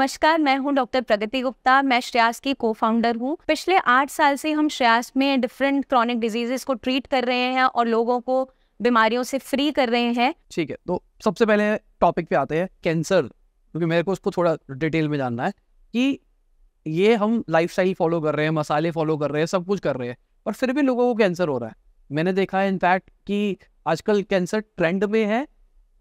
नमस्कार, मैं हूं डॉक्टर प्रगति गुप्ता। मैं श्रेयास की को-फाउंडर हूं। पिछले 8 साल से हम श्रेयास में डिफरेंट क्रॉनिक डिजीजेस को ट्रीट कर रहे हैं और लोगों को बीमारियों से फ्री कर रहे हैं। ठीक है, तो सबसे पहले टॉपिक पे आते हैं कैंसर, क्योंकि मेरे को उसको थोड़ा डिटेल में जानना है कि ये हम लाइफस्टाइल फॉलो कर रहे हैं, मसाले फॉलो कर रहे हैं, सब कुछ कर रहे हैं, पर फिर भी लोगों को कैंसर हो रहा है। मैंने देखा है इनफैक्ट कि आजकल कैंसर ट्रेंड में है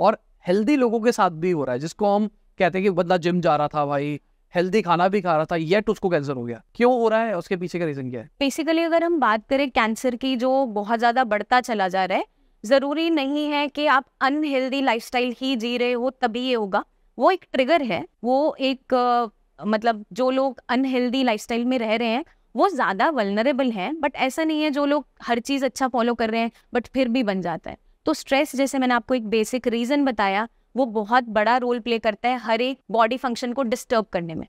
और हेल्दी लोगों के साथ भी हो रहा है, जिसको हम कहते हैं कि बंदा जिम जा रहा था, भाई हेल्दी खाना भी खा रहा था, येट उसको कैंसर हो गया। क्यों हो रहा है, उसके पीछे का रीजन क्या है? बेसिकली अगर हम बात करें कैंसर की, जो बहुत ज़्यादा बढ़ता चला जा रहा है, ज़रूरी नहीं है कि आप अनहेल्दी लाइफस्टाइल ही जी रहे हो तभी ये होगा। वो एक ट्रिगर है, वो एक मतलब जो लोग अनहेल्दी लाइफस्टाइल में रह रहे हैं वो ज़्यादा वल्नरेबल हैं, बट ऐसा नहीं है जो लोग हर चीज़ अच्छा फॉलो कर रहे हैं बट फिर भी बन जाता है। तो स्ट्रेस, जैसे मैंने आपको एक बेसिक रीज़न बताया, वो बहुत बड़ा रोल प्ले करता है हर एक बॉडी फंक्शन को डिस्टर्ब करने में।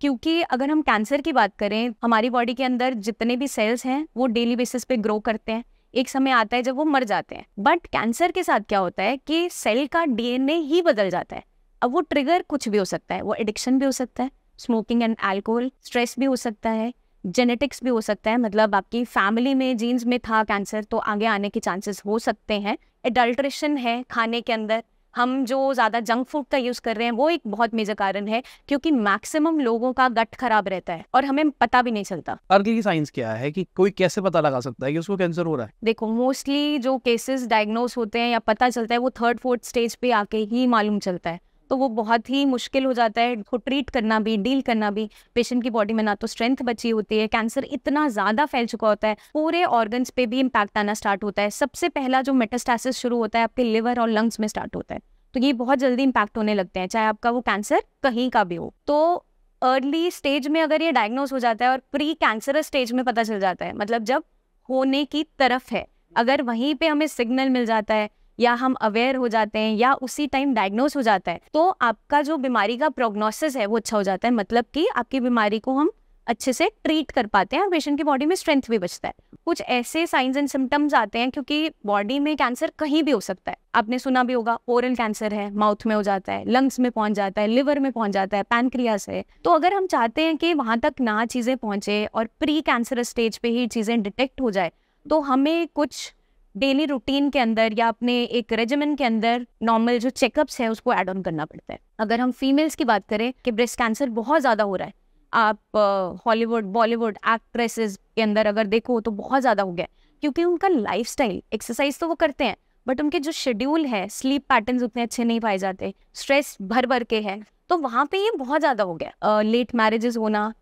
क्योंकि अगर हम कैंसर की बात करें, हमारी बॉडी के अंदर जितने भी सेल्स हैं वो डेली बेसिस पे ग्रो करते हैं। एक समय आता है जब वो मर जाते हैं, बट कैंसर के साथ क्या होता है कि सेल का डीएनए ही बदल जाता है। अब वो ट्रिगर कुछ भी हो सकता है, वो एडिक्शन भी हो सकता है, स्मोकिंग एंड अल्कोहल, स्ट्रेस भी हो सकता है, जेनेटिक्स भी हो सकता है, मतलब आपकी फैमिली में जीन्स में था कैंसर तो आगे आने के चांसेस हो सकते हैं। एडल्ट्रेशन है खाने के अंदर, हम जो ज़्यादा जंक फूड का यूज़ कर रहे हैं वो एक बहुत मेजर कारण है, क्योंकि मैक्सिमम लोगों का गट खराब रहता है और हमें पता भी नहीं चलता। अर्ली साइंस क्या है कि कोई कैसे पता लगा सकता है कि उसको कैंसर हो रहा है? देखो, मोस्टली जो केसेस डायग्नोज होते हैं या पता चलता है वो 3rd-4th स्टेज पे आके ही मालूम चलता है, तो वो बहुत ही मुश्किल हो जाता है उसको ट्रीट करना भी, डील करना भी। पेशेंट की बॉडी में ना तो स्ट्रेंथ बची होती है, कैंसर इतना ज़्यादा फैल चुका होता है, पूरे ऑर्गन्स पे भी इम्पैक्ट आना स्टार्ट होता है। सबसे पहला जो मेटास्टेसिस शुरू होता है आपके लिवर और लंग्स में स्टार्ट होता है, तो ये बहुत जल्दी इम्पैक्ट होने लगते हैं, चाहे आपका वो कैंसर कहीं का भी हो। तो अर्ली स्टेज में अगर ये डायग्नोज हो जाता है और प्री कैंसरस स्टेज में पता चल जाता है, मतलब जब होने की तरफ है, अगर वहीं पे हमें सिग्नल मिल जाता है या हम अवेयर हो जाते हैं या उसी टाइम डायग्नोज हो जाता है, तो आपका जो बीमारी का प्रोग्नोसिस है वो अच्छा हो जाता है, मतलब कि आपकी बीमारी को हम अच्छे से ट्रीट कर पाते हैं और पेशेंट की बॉडी में स्ट्रेंथ भी बचता है। कुछ ऐसे साइंस एंड सिम्टम्स आते हैं, क्योंकि बॉडी में कैंसर कहीं भी हो सकता है। आपने सुना भी होगा, ओरल कैंसर है, माउथ में हो जाता है, लंग्स में पहुंच जाता है, लिवर में पहुंच जाता है, पैनक्रियास है। तो अगर हम चाहते हैं कि वहां तक ना चीजें पहुंचे और प्री कैंसरस स्टेज पे ही चीजें डिटेक्ट हो जाए, तो हमें कुछ डेली रूटीन के अंदर या अपने एक रेजिमेन के अंदर नॉर्मल जो चेकअप्स है उसको ऐड ऑन करना पड़ता है। अगर हम फीमेल्स की बात करें कि ब्रेस्ट कैंसर बहुत ज़्यादा हो रहा है, आप हॉलीवुड बॉलीवुड एक्ट्रेसेस के अंदर अगर देखो तो बहुत ज़्यादा हो गया, क्योंकि उनका लाइफस्टाइल, एक्सरसाइज तो वो करते हैं बट उनके जो शेड्यूल है, स्लीप पैटर्न्स उतने अच्छे नहीं पाए जाते, स्ट्रेस भर भर के है, तो वहाँ पे ये बहुत ज़्यादा हो गया। लेट मैरिजेस होना,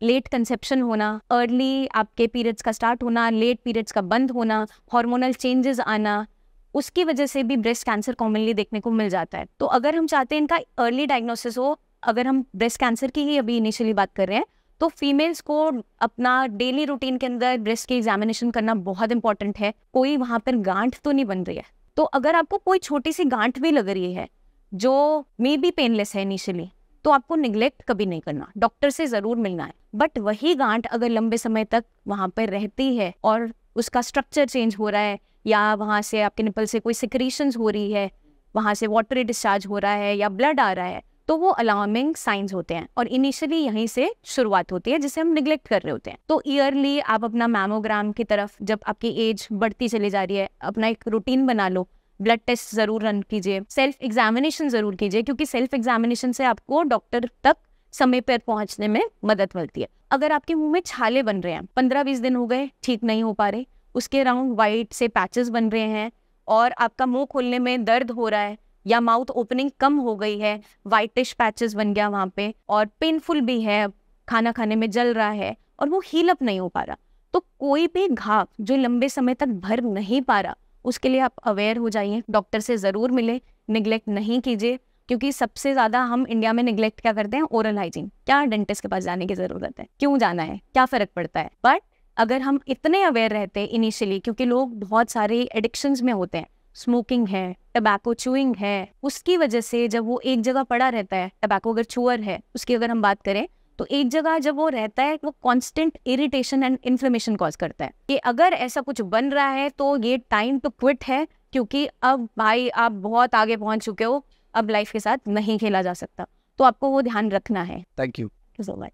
लेट कंसेप्शन होना, अर्ली आपके पीरियड्स का स्टार्ट होना, लेट पीरियड्स का बंद होना, हार्मोनल चेंजेस आना, उसकी वजह से भी ब्रेस्ट कैंसर कॉमनली देखने को मिल जाता है। तो अगर हम चाहते हैं इनका अर्ली डायग्नोसिस हो, अगर हम ब्रेस्ट कैंसर की ही अभी इनिशियली बात कर रहे हैं, तो फीमेल्स को अपना डेली रूटीन के अंदर ब्रेस्ट की एग्जामिनेशन करना बहुत इंपॉर्टेंट है। कोई वहाँ पर गांठ तो नहीं बन रही है, तो अगर आपको कोई छोटी सी गांठ भी लग रही है जो मे बी पेनलेस है इनिशियली, तो आपको निगलेक्ट कभी नहीं करना, डॉक्टर से ज़रूर मिलना है। बट वही गांठ अगर लंबे समय तक वहाँ पर रहती है और उसका स्ट्रक्चर चेंज हो रहा है, या वहाँ से आपके निपल से कोई सिक्रीशंस हो रही है, वहाँ से वाटरी डिस्चार्ज हो रहा है या ब्लड आ रहा है, तो वो अलार्मिंग साइंस होते हैं और इनिशियली यहीं से शुरुआत होती है जिसे हम निगलेक्ट कर रहे होते हैं। तो ईयरली आप अपना मैमोग्राम की तरफ, जब आपकी एज बढ़ती चली जा रही है, अपना एक रूटीन बना लो, ब्लड टेस्ट जरूर रन कीजिए, सेल्फ एग्जामिनेशन जरूर कीजिए, क्योंकि सेल्फ एग्जामिनेशन से आपको डॉक्टर तक समय पर पहुंचने में मदद मिलती है। अगर आपके मुंह में छाले बन रहे हैं, 15-20 दिन हो गए ठीक नहीं हो पा रहे, उसके अराउंड वाइट से पैचेस बन रहे हैं और आपका मुंह खोलने में दर्द हो रहा है या माउथ ओपनिंग कम हो गई है, वाइटिश पैचेस बन गया वहाँ पे और पेनफुल भी है, खाना खाने में जल रहा है और वो हील अप नहीं हो पा रहा, तो कोई भी घाव जो लंबे समय तक भर नहीं पा रहा, उसके लिए आप अवेयर हो जाइए, डॉक्टर से ज़रूर मिले, निगलेक्ट नहीं कीजिए। क्योंकि सबसे ज़्यादा हम इंडिया में निगलेक्ट क्या करते हैं, ओरल हाइजीन। क्या डेंटिस्ट के पास जाने की ज़रूरत है, क्यों जाना है, क्या फ़र्क पड़ता है। बट अगर हम इतने अवेयर रहते हैं इनिशियली, क्योंकि लोग बहुत सारे एडिक्शंस में होते हैं, स्मोकिंग है, टबैको चूइंग है, उसकी वजह से जब वो एक जगह पड़ा रहता है, टबैको अगर चूअर है उसकी अगर हम बात करें, तो एक जगह जब वो रहता है वो constant irritation and inflammation cause करता है कि अगर ऐसा कुछ बन रहा है तो ये टाइम टू क्विट है, क्योंकि अब भाई आप बहुत आगे पहुंच चुके हो, अब लाइफ के साथ नहीं खेला जा सकता। तो आपको वो ध्यान रखना है। Thank you. So much.